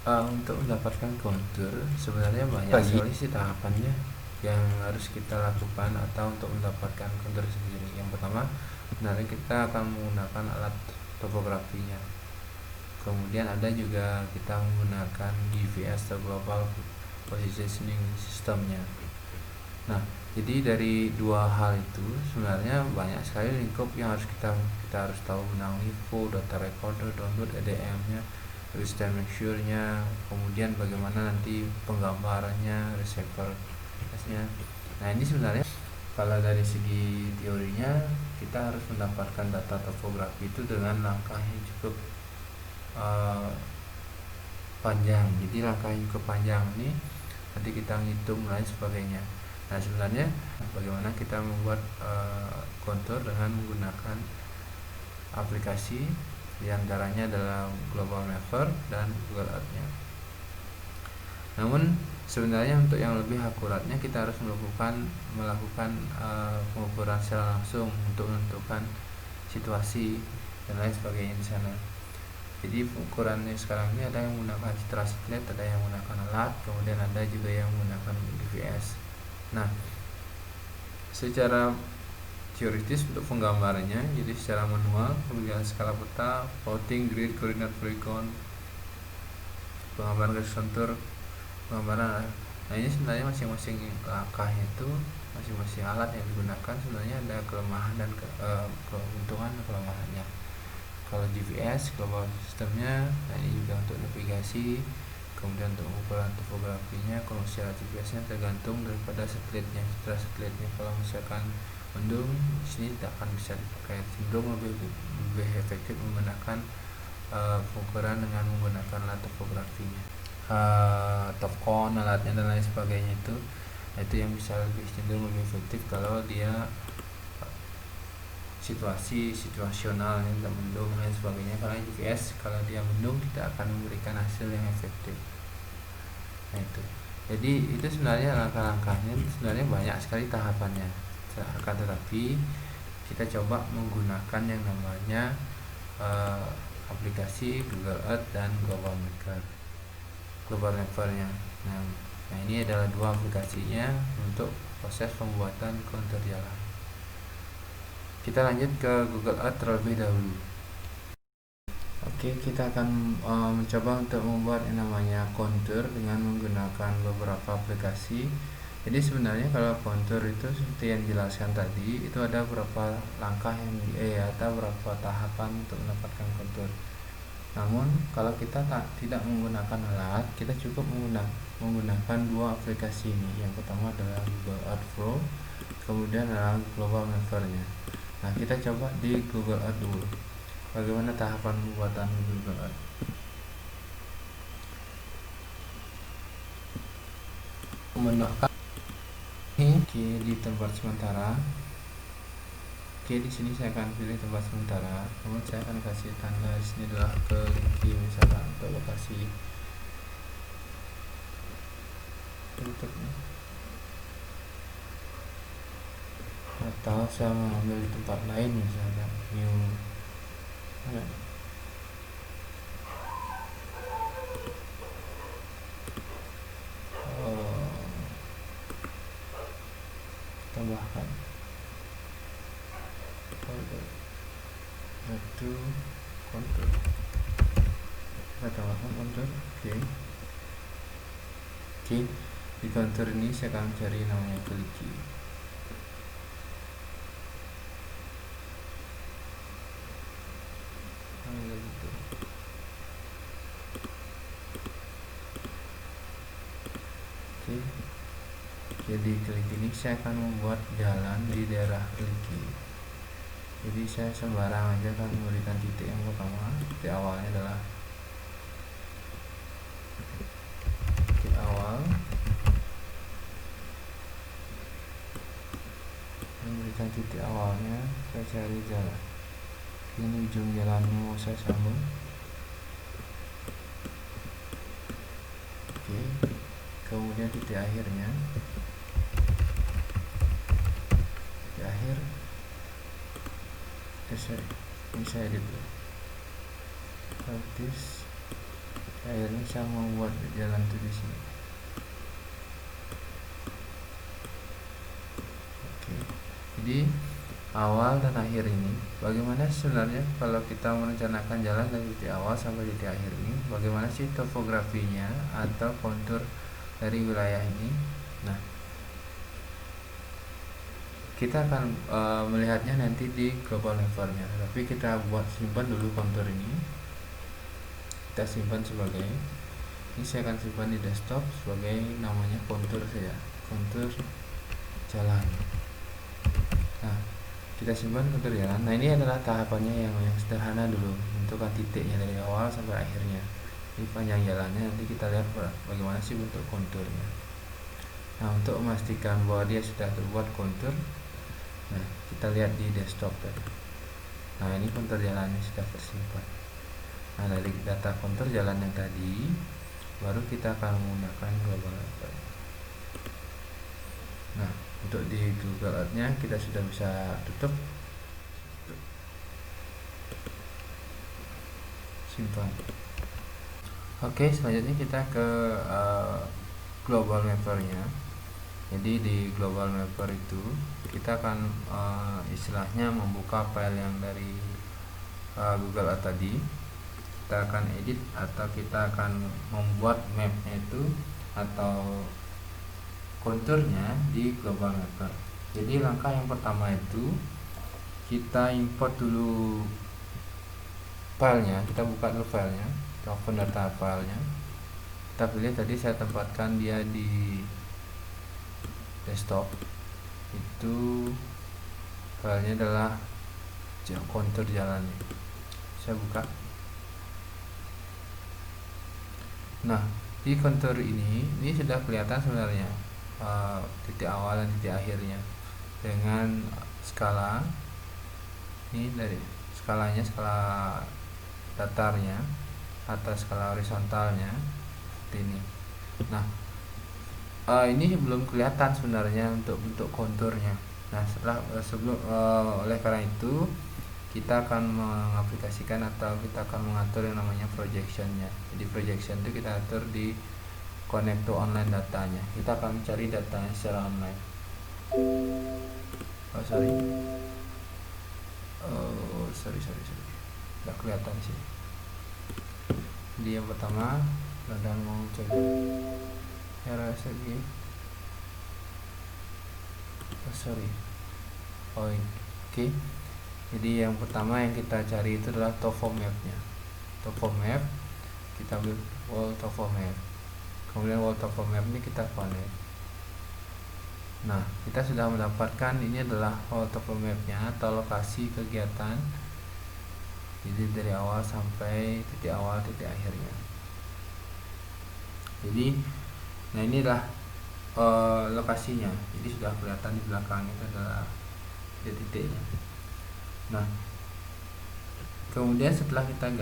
Untuk mendapatkan kontur sebenarnya banyak sekali sih tahapannya yang harus kita lakukan atau untuk mendapatkan kontur sendiri. Yang pertama, sebenarnya kita akan menggunakan alat topografinya. Kemudian ada juga kita menggunakan GVS atau Global Positioning Systemnya. Nah, jadi dari dua hal itu sebenarnya banyak sekali lingkup yang harus kita harus tahu tentang info, data recorder, download EDM-nya, resistance measure-nya, kemudian bagaimana nanti penggambarannya, receiver-nya. Nah, ini sebenarnya kalau dari segi teorinya kita harus mendapatkan data topografi itu dengan langkah yang cukup panjang. Jadi langkah yang cukup panjang ini nanti kita ngitung lain sebagainya. Nah, sebenarnya bagaimana kita membuat kontur dengan menggunakan aplikasi yang antaranya adalah Global Mapper dan Google Earth-nya. Namun sebenarnya untuk yang lebih akuratnya kita harus melakukan pengukuran secara langsung untuk menentukan situasi dan lain sebagainya di sana. Jadi ukurannya sekarang ini ada yang menggunakan citra satelit, ada yang menggunakan alat, kemudian ada juga yang menggunakan GPS. Nah, secara teoritis untuk penggambarannya, jadi secara manual, kemudian skala peta, plotting, grid, coordinate, polygon, penggambaran garis kontur, penggambaran. Nah, ini sebenarnya masing-masing langkah itu, masing-masing alat yang digunakan sebenarnya ada kelemahan dan keuntungan dan kelemahannya. Kalau GPS global sistemnya, nah ini juga untuk navigasi, kemudian untuk ukuran topografinya. Kalau secara GPS-nya tergantung daripada satelitnya, citra satelitnya. Kalau misalkan mendung, di sini tidak akan bisa dipakai. Cenderung lebih efektif menggunakan pengukuran dengan menggunakan alat topografinya, topcon, alatnya dan lain sebagainya itu yang bisa lebih cenderung lebih efektif kalau dia situasional yang mendung dan sebagainya. Karena GPS kalau dia mendung tidak akan memberikan hasil yang efektif. Nah, itu jadi itu sebenarnya langkah-langkahnya sebenarnya banyak sekali tahapannya, akan tetapi kita coba menggunakan yang namanya aplikasi Google Earth dan Global Mapper-nya. Nah, ini adalah dua aplikasinya untuk proses pembuatan kontur jalan. Kita lanjut ke Google Earth terlebih dahulu. Oke, kita akan mencoba untuk membuat yang namanya kontur dengan menggunakan beberapa aplikasi. Jadi sebenarnya kalau kontur itu seperti yang dijelaskan tadi, itu ada beberapa langkah atau beberapa tahapan untuk mendapatkan kontur. Namun kalau kita tidak menggunakan alat, kita cukup menggunakan dua aplikasi ini. Yang pertama adalah Google Earth Pro, kemudian adalah Global Mapper-nya. Nah, kita coba di Google Earth dulu. Bagaimana tahapan pembuatan Google Earth? Menambahkan di tempat sementara. Oke, di sini saya akan pilih tempat sementara. Kemudian saya akan kasih tanda di sini adalah ke linki misalkan untuk lokasi tutupnya. Atau saya mengambil di tempat lain misalnya new tambahkan itu kontur, kita tambahkan kontur. Oke, di kontur ini saya akan cari namanya kliki. Jadi klik ini saya akan membuat jalan di daerah kliki. Jadi saya sembarang aja kan memberikan titik yang pertama, titik awalnya adalah titik awal, memberikan titik awalnya, saya cari jalan. Ini ujung jalannya mau saya sambung. Oke, kemudian titik akhirnya, titik akhir. Ini saya edit dulu. Artis akhirnya saya membuat jalan itu di sini. Oke, jadi awal dan akhir ini bagaimana sebenarnya kalau kita merencanakan jalan dari titik awal sampai titik akhir ini, bagaimana sih topografinya atau kontur dari wilayah ini. Nah, kita akan melihatnya nanti di global mappernya, tapi kita simpan dulu kontur ini. Kita simpan sebagai, ini saya akan simpan di desktop sebagai namanya kontur saja, kontur jalan. Nah, kita simpan kontur jalan. Nah, ini adalah tahapannya yang sederhana dulu, menentukan titiknya dari awal sampai akhirnya. Ini panjang jalannya, nanti kita lihat bagaimana sih bentuk konturnya. Nah, untuk memastikan bahwa dia sudah terbuat kontur, nah kita lihat di desktop tadi. Nah, ini kontur jalannya sudah tersimpan. Nah, dari data kontur jalan yang tadi baru kita akan menggunakan global mapper. Nah, untuk di Google Earth-nya kita sudah bisa tutup, simpan. Oke, selanjutnya kita ke global mapper-nya. Jadi di global mapper itu kita akan istilahnya membuka file yang dari Google Earth tadi. Kita akan edit atau kita akan membuat mapnya itu atau konturnya di global mapper. Jadi langkah yang pertama itu kita import dulu filenya, kita buka dulu filenya, kita open data filenya, kita pilih, tadi saya tempatkan dia di desktop. Itu filenya adalah kontur jalannya, saya buka. Nah, di kontur ini sudah kelihatan sebenarnya titik awal dan titik akhirnya dengan skala. Ini dari skalanya, skala datarnya atau skala horizontalnya seperti ini. Nah, ini belum kelihatan sebenarnya untuk bentuk konturnya. Nah, oleh karena itu kita akan mengaplikasikan atau kita akan mengatur yang namanya projectionnya. Jadi projection itu kita atur di connect to online datanya. Kita akan mencari datanya secara online. Sorry, nggak kelihatan sih. Jadi yang pertama dan mau coba RSG. Oke. Jadi yang pertama yang kita cari itu adalah topo map-nya. Topo map, kita ambil wall topo map. Kemudian wall topo map ini kita connect. Nah, kita sudah mendapatkan ini adalah wall topo map-nya atau lokasi kegiatan. Jadi dari awal sampai titik awal, titik akhirnya. Jadi, nah inilah lokasinya. Jadi sudah kelihatan di belakang itu adalah titiknya. Nah, kemudian setelah kita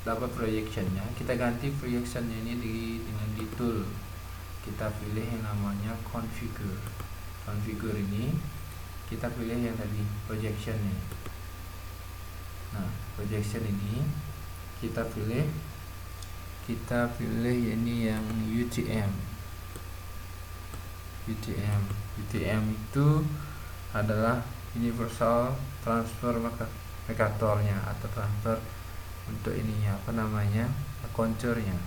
dapat projectionnya, kita ganti projectionnya ini dengan di tool. Kita pilih yang namanya configure. Configure ini kita pilih yang tadi projectionnya. Nah, projection ini kita pilih ini yang UTM. UTM itu adalah universal transfer mercatornya atau transfer untuk ininya, konturnya.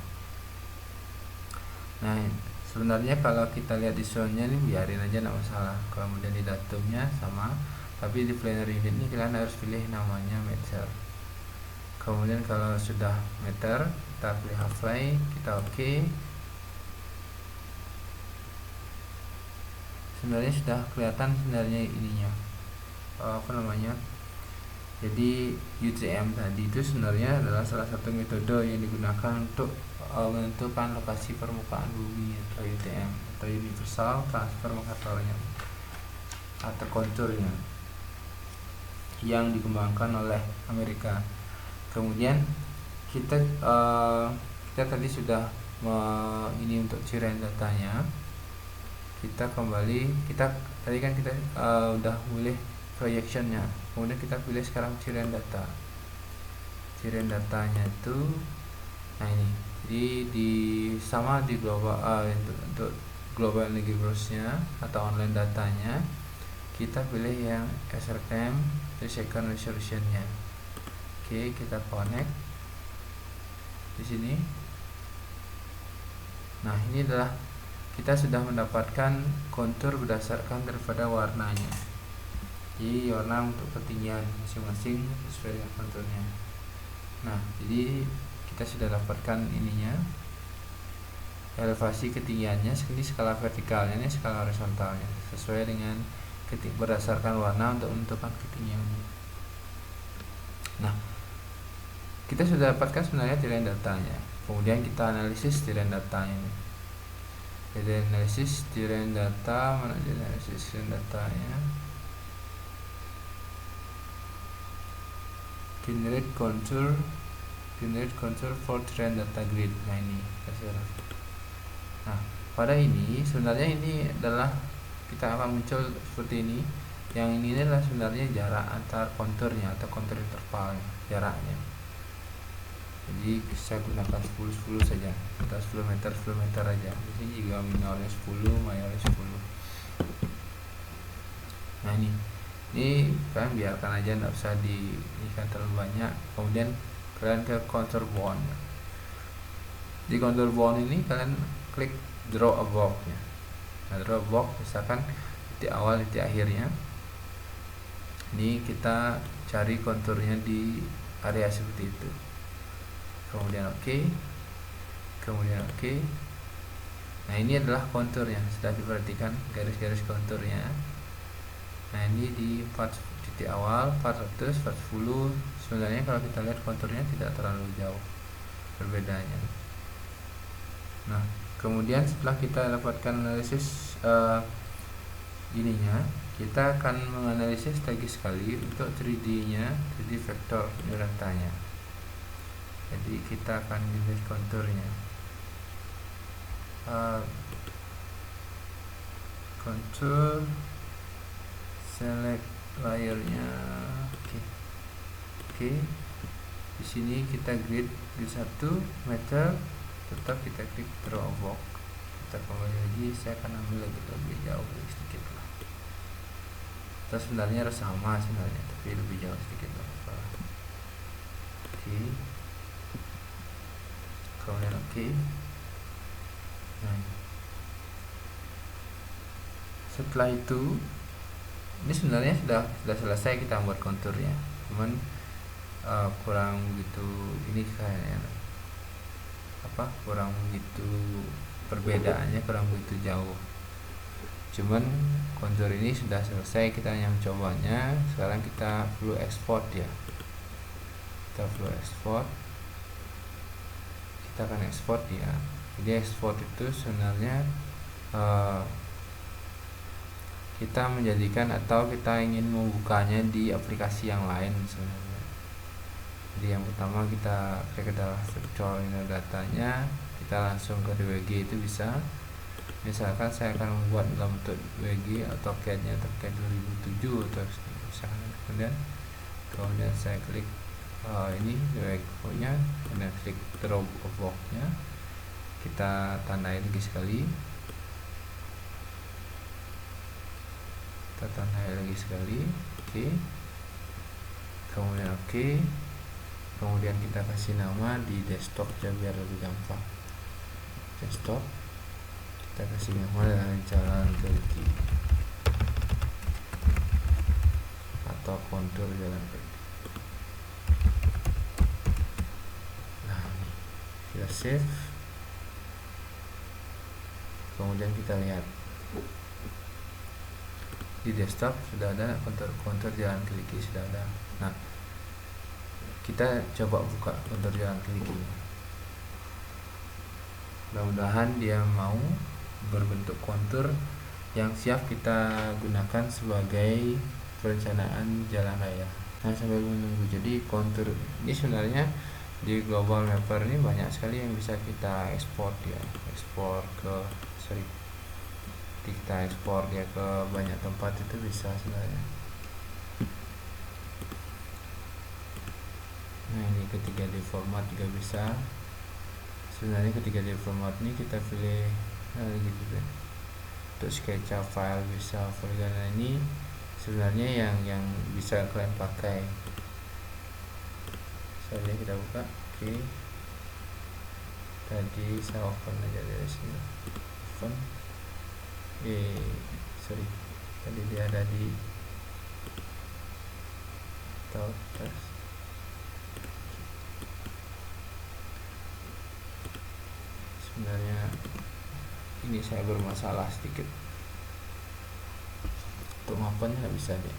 Nah, sebenarnya kalau kita lihat di soundnya ini biarin aja, nggak masalah. Kemudian di datumnya sama, tapi di planar unit ini kalian harus pilih namanya meter. Kemudian kalau sudah meter, kita pilih apply, kita oke. Sebenarnya sudah kelihatan sebenarnya ininya, jadi UTM tadi itu sebenarnya adalah salah satu metode yang digunakan untuk menentukan lokasi permukaan bumi atau UTM atau universal transfer mercatornya atau konturnya yang dikembangkan oleh Amerika. Kemudian kita tadi sudah ini untuk cirian datanya. Kita tadi kan kita udah milih projectionnya, kemudian kita pilih sekarang cirian data. Cirian datanya itu Nah ini, jadi sama di global, untuk global energy growth-nya atau online datanya, kita pilih yang SRTM 3 second resolution-nya. Oke, kita connect di sini. Nah ini adalah kita sudah mendapatkan kontur berdasarkan daripada warnanya. Jadi warna untuk ketinggian masing-masing sesuai dengan konturnya. Nah jadi kita sudah dapatkan ininya, elevasi ketinggiannya, ini skala vertikalnya, ini skala horizontalnya, sesuai dengan berdasarkan warna untuk menentukan ketinggiannya. Nah kita sudah dapatkan sebenarnya timeline datanya, kemudian kita analisis timeline datanya. Jadi analisis timeline data, mana jadi analisis timeline datanya, generate contour for trend data grid. Nah ini nah pada ini sebenarnya ini adalah kita akan muncul seperti ini. Yang ini adalah sebenarnya jarak antar konturnya atau kontur interval jaraknya. Jadi saya gunakan 10 saja, atau 10 meter aja. Di sini juga minornya 10, mayornya 10. Nah ini kalian biarkan aja, nggak usah diikat terlalu banyak. Kemudian kalian ke contour bound. Di contour bound ini kalian klik draw a box nya. Nah draw a box, misalkan titik awal titik akhirnya. Ini kita cari konturnya di area seperti itu. Kemudian oke. Nah ini adalah konturnya, sudah diperhatikan garis-garis konturnya. Nah ini di titik awal 400, 410. Sebenarnya kalau kita lihat konturnya tidak terlalu jauh perbedaannya. Nah kemudian setelah kita dapatkan analisis ininya, kita akan menganalisis lagi sekali untuk 3D nya, 3D vektor datanya. Jadi kita akan memilih konturnya, kontur, select layernya. Oke. Di sini kita grid di 1 meter, tetap kita klik draw a box. Kita kembali lagi, saya akan ambil lebih jauh sedikit lah. Kita sebenarnya harus sama sebenarnya, tapi lebih jauh sedikit lah. Oke. Kemudian oke. Nah, setelah itu ini sebenarnya sudah selesai kita buat konturnya, cuman kurang begitu ini kayaknya kurang begitu perbedaannya, kurang begitu jauh. Cuman kontur ini sudah selesai, kita yang mencobanya. Sekarang kita perlu export ya. Kita perlu export. Kita akan export ya. Jadi export itu sebenarnya kita menjadikan atau kita ingin membukanya di aplikasi yang lain sebenarnya. Jadi yang pertama kita klik ke dalam virtual datanya, kita langsung ke DWG itu bisa. Misalkan saya akan membuat dalam bentuk WG atau CAD-nya terkait 2007 atau misalkan, kemudian saya klik ini WG-nya, kemudian klik draw a box-nya, kita tandai lagi sekali, oke. Kemudian oke. Kemudian kita kasih nama di desktop ya biar lebih gampang. Desktop, kita kasih nama dengan jalan keliki atau kontur jalan keliki. Nah ini kita save. Kemudian kita lihat di desktop sudah ada kontur jalan keliki, sudah ada. Nah kita coba buka kontur jalan keliki. Mudah-mudahan dia mau berbentuk kontur yang siap kita gunakan sebagai perencanaan jalan raya. Nah sambil menunggu, jadi kontur ini sebenarnya di Global Mapper ini banyak sekali yang bisa kita ekspor ya, kita ekspor dia ke banyak tempat, itu bisa sebenarnya. Nah ini ketika di format juga bisa, sebenarnya ketika di format ini kita pilih gitu deh. Untuk SketchUp file bisa Polygon ini sebenarnya yang bisa kalian pakai. Misalnya kita buka, oke. Tadi saya open aja dari sini. Open. Sorry. Tadi dia ada di test. Sebenarnya ini saya bermasalah sedikit. Untuk ngopennya nggak bisa deh.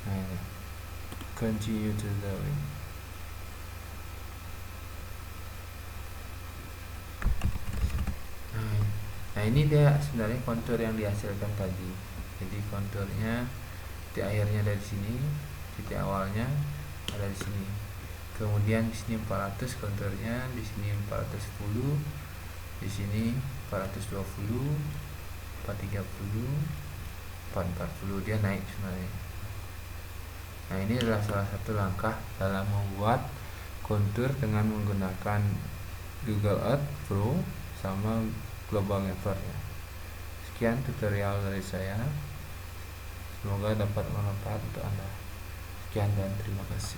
Nah ini continue to the wing. Nah ini dia sebenarnya kontur yang dihasilkan tadi. Jadi konturnya titik akhirnya dari sini, titik awalnya ada di sini. Kemudian di sini 400 konturnya, di sini 410, di sini 420, 430, 440, dia naik sebenarnya. Nah ini adalah salah satu langkah dalam membuat kontur dengan menggunakan Google Earth Pro sama Global Mapper ya. Sekian tutorial dari saya, semoga dapat bermanfaat untuk Anda. Sekian dan terima kasih.